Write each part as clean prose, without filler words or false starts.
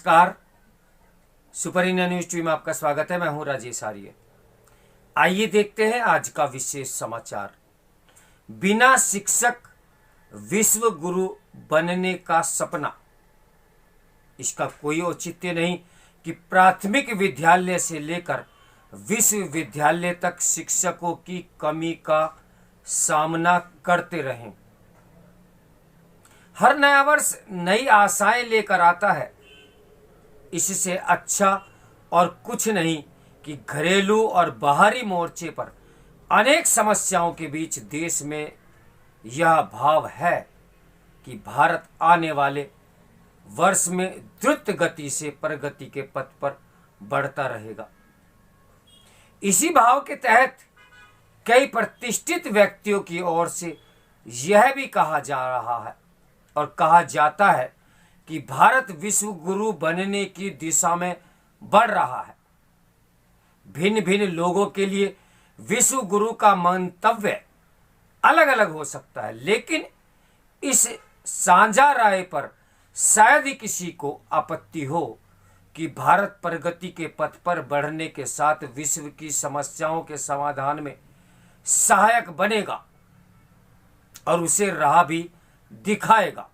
नमस्कार। Super India news TV में आपका स्वागत है। मैं हूं राजेश आर्य। आइए देखते हैं आज का विशेष समाचार। बिना शिक्षक विश्व गुरु बनने का सपना। इसका कोई औचित्य नहीं कि प्राथमिक विद्यालय से लेकर विश्वविद्यालय तक शिक्षकों की कमी का सामना करते रहें। हर नया वर्ष नई आशाएं लेकर आता है। इससे अच्छा और कुछ नहीं कि घरेलू और बाहरी मोर्चे पर अनेक समस्याओं के बीच देश में यह भाव है कि भारत आने वाले वर्ष में द्रुत गति से प्रगति के पथ पर बढ़ता रहेगा। इसी भाव के तहत कई प्रतिष्ठित व्यक्तियों की ओर से यह भी कहा जा रहा है और कहा जाता है कि भारत विश्व गुरु बनने की दिशा में बढ़ रहा है। भिन्न भिन्न लोगों के लिए विश्व गुरु का मंतव्य अलग अलग हो सकता है, लेकिन इस साझा राय पर शायद ही किसी को आपत्ति हो कि भारत प्रगति के पथ पर बढ़ने के साथ विश्व की समस्याओं के समाधान में सहायक बनेगा और उसे राह भी दिखाएगा।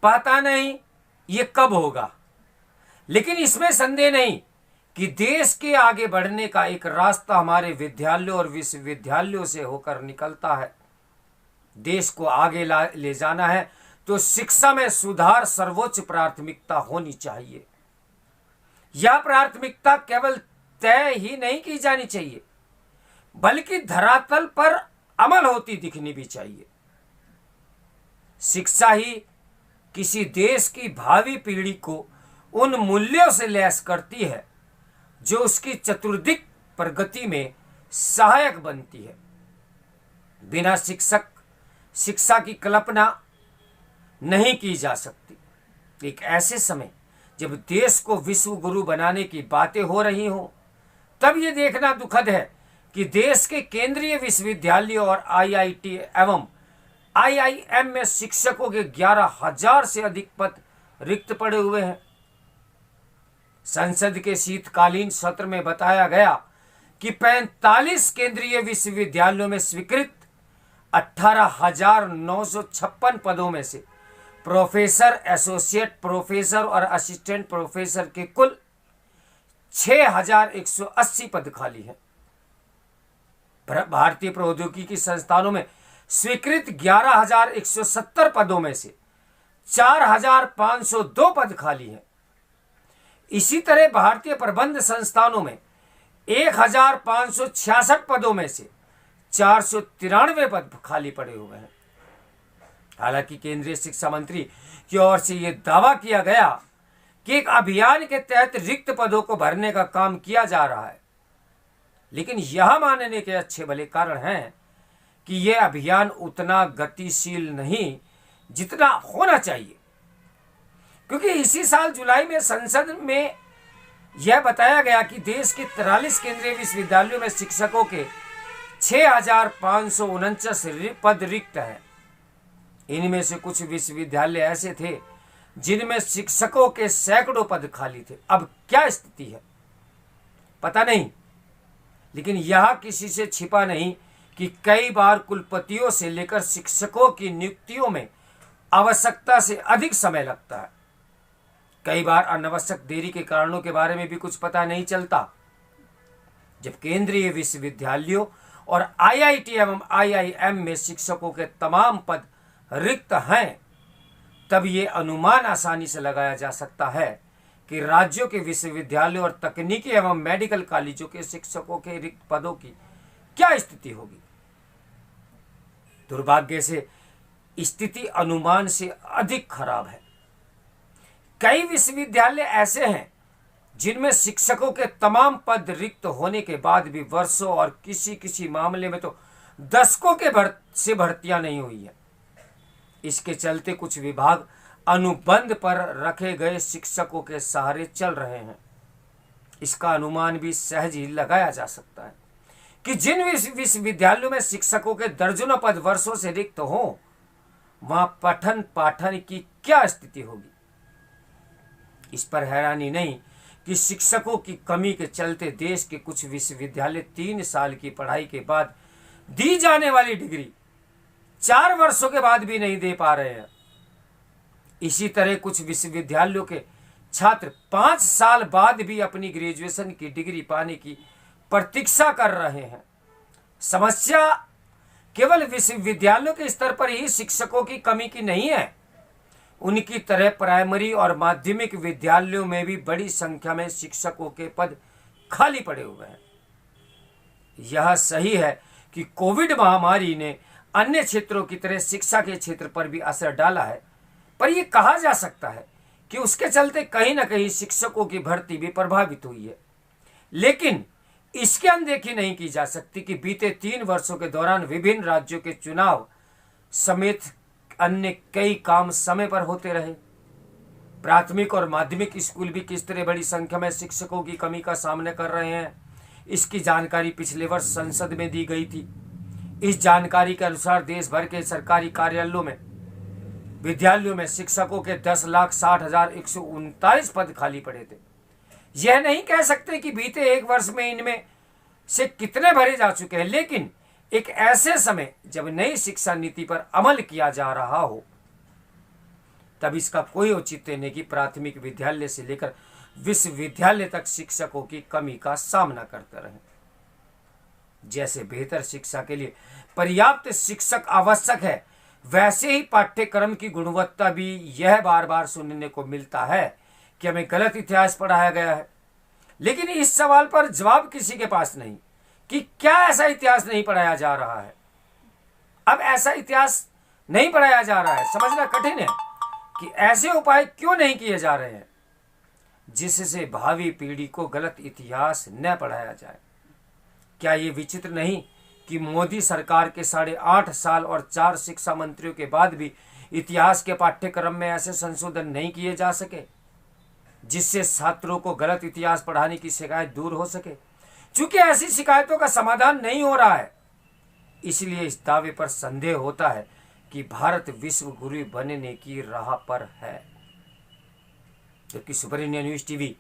पता नहीं ये कब होगा, लेकिन इसमें संदेह नहीं कि देश के आगे बढ़ने का एक रास्ता हमारे विद्यालयों और विश्वविद्यालयों से होकर निकलता है। देश को आगे ले जाना है तो शिक्षा में सुधार सर्वोच्च प्राथमिकता होनी चाहिए। यह प्राथमिकता केवल तय ही नहीं की जानी चाहिए, बल्कि धरातल पर अमल होती दिखनी भी चाहिए। शिक्षा ही किसी देश की भावी पीढ़ी को उन मूल्यों से लैस करती है जो उसकी चतुर्दिक प्रगति में सहायक बनती है। बिना शिक्षा की कल्पना नहीं की जा सकती। एक ऐसे समय जब देश को विश्व गुरु बनाने की बातें हो रही हों, तब यह देखना दुखद है कि देश के केंद्रीय विश्वविद्यालयों और आईआईटी एवं आईआईएम में शिक्षकों के 11,000 से अधिक पद रिक्त पड़े हुए हैं। संसद के शीतकालीन सत्र में बताया गया कि 45 केंद्रीय विश्वविद्यालयों में स्वीकृत 18,956 पदों में से प्रोफेसर, एसोसिएट प्रोफेसर और असिस्टेंट प्रोफेसर के कुल 6,180 पद खाली हैं। भारतीय प्रौद्योगिकी संस्थानों में स्वीकृत 11,170 पदों में से 4,502 पद खाली हैं। इसी तरह भारतीय प्रबंध संस्थानों में 1,566 पदों में से 493 पद खाली पड़े हुए हैं। हालांकि केंद्रीय शिक्षा मंत्री की ओर से यह दावा किया गया कि एक अभियान के तहत रिक्त पदों को भरने का काम किया जा रहा है, लेकिन यह मानने के अच्छे भले कारण हैं कि यह अभियान उतना गतिशील नहीं जितना होना चाहिए, क्योंकि इसी साल जुलाई में संसद में यह बताया गया कि देश के 43 केंद्रीय विश्वविद्यालयों में शिक्षकों के 6,549 पद रिक्त हैं। इनमें से कुछ विश्वविद्यालय ऐसे थे जिनमें शिक्षकों के सैकड़ों पद खाली थे। अब क्या स्थिति है पता नहीं, लेकिन यह किसी से छिपा नहीं कि कई बार कुलपतियों से लेकर शिक्षकों की नियुक्तियों में आवश्यकता से अधिक समय लगता है। कई बार अनावश्यक देरी के कारणों के बारे में भी कुछ पता नहीं चलता। जब केंद्रीय विश्वविद्यालयों और आईआईटी एवं आईआईएम में शिक्षकों के तमाम पद रिक्त हैं, तब ये अनुमान आसानी से लगाया जा सकता है कि राज्यों के विश्वविद्यालयों और तकनीकी एवं मेडिकल कॉलेजों के शिक्षकों के रिक्त पदों की क्या स्थिति होगी। दुर्भाग्य से स्थिति अनुमान से अधिक खराब है। कई विश्वविद्यालय ऐसे हैं जिनमें शिक्षकों के तमाम पद रिक्त होने के बाद भी वर्षों और किसी मामले में तो दशकों के से भर्तियां नहीं हुई है। इसके चलते कुछ विभाग अनुबंध पर रखे गए शिक्षकों के सहारे चल रहे हैं। इसका अनुमान भी सहज ही लगाया जा सकता है कि जिन विश्वविद्यालयों में शिक्षकों के दर्जनों पद वर्षों से रिक्त हों, वहां पठन पाठन की क्या स्थिति होगी। इस पर हैरानी नहीं कि शिक्षकों की कमी के चलते देश के कुछ विश्वविद्यालय 3 साल की पढ़ाई के बाद दी जाने वाली डिग्री 4 वर्षों के बाद भी नहीं दे पा रहे हैं। इसी तरह कुछ विश्वविद्यालयों के छात्र 5 साल बाद भी अपनी ग्रेजुएशन की डिग्री पाने की प्रतीक्षा कर रहे हैं। समस्या केवल विश्वविद्यालयों के स्तर पर ही शिक्षकों की कमी की नहीं है, उनकी तरह प्राइमरी और माध्यमिक विद्यालयों में भी बड़ी संख्या में शिक्षकों के पद खाली पड़े हुए हैं। यह सही है कि कोविड महामारी ने अन्य क्षेत्रों की तरह शिक्षा के क्षेत्र पर भी असर डाला है, पर यह कहा जा सकता है कि उसके चलते कहीं ना कहीं शिक्षकों की भर्ती भी प्रभावित हुई है। लेकिन इसकी अनदेखी नहीं की जा सकती कि बीते 3 वर्षों के दौरान विभिन्न राज्यों के चुनाव समेत अन्य कई काम समय पर होते रहे। प्राथमिक और माध्यमिक स्कूल भी किस तरह बड़ी संख्या में शिक्षकों की कमी का सामना कर रहे हैं, इसकी जानकारी पिछले वर्ष संसद में दी गई थी। इस जानकारी के अनुसार देश भर के सरकारी कार्यालयों में विद्यालयों में शिक्षकों के 10,60,139 पद खाली पड़े थे। यह नहीं कह सकते कि बीते 1 वर्ष में इनमें से कितने भरे जा चुके हैं, लेकिन एक ऐसे समय जब नई शिक्षा नीति पर अमल किया जा रहा हो तब इसका कोई औचित्य नहीं कि प्राथमिक विद्यालय से लेकर विश्वविद्यालय तक शिक्षकों की कमी का सामना करते रहे। जैसे बेहतर शिक्षा के लिए पर्याप्त शिक्षक आवश्यक है, वैसे ही पाठ्यक्रम की गुणवत्ता भी। यह बार बार सुनने को मिलता है कि हमें गलत इतिहास पढ़ाया गया है, लेकिन इस सवाल पर जवाब किसी के पास नहीं कि क्या ऐसा इतिहास नहीं पढ़ाया जा रहा है। अब ऐसा इतिहास नहीं पढ़ाया जा रहा है, समझना कठिन है कि ऐसे उपाय क्यों नहीं किए जा रहे हैं जिससे भावी पीढ़ी को गलत इतिहास न पढ़ाया जाए। क्या ये विचित्र नहीं कि मोदी सरकार के 8.5 साल और 4 शिक्षा मंत्रियों के बाद भी इतिहास के पाठ्यक्रम में ऐसे संशोधन नहीं किए जा सके जिससे छात्रों को गलत इतिहास पढ़ाने की शिकायत दूर हो सके। चूंकि ऐसी शिकायतों का समाधान नहीं हो रहा है, इसलिए इस दावे पर संदेह होता है कि भारत विश्व गुरु बनने की राह पर है। जबकि सुपर इंडिया न्यूज टीवी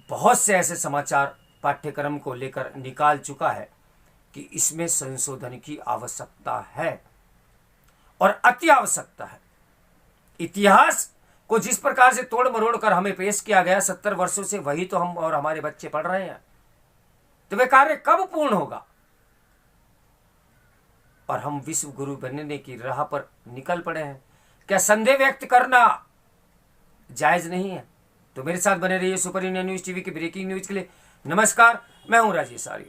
बहुत से ऐसे समाचार पाठ्यक्रम को लेकर निकाल चुका है कि इसमें संशोधन की आवश्यकता है और अति आवश्यकता है। इतिहास को जिस प्रकार से तोड़ मरोड़ कर हमें पेश किया गया 70 वर्षों से, वही तो हम और हमारे बच्चे पढ़ रहे हैं। तो वह कार्य कब पूर्ण होगा और हम विश्व गुरु बनने की राह पर निकल पड़े हैं? क्या संदेह व्यक्त करना जायज नहीं है? तो मेरे साथ बने रहिए सुपर इंडिया न्यूज टीवी की ब्रेकिंग न्यूज के लिए। नमस्कार, मैं हूं राजेश आर्य।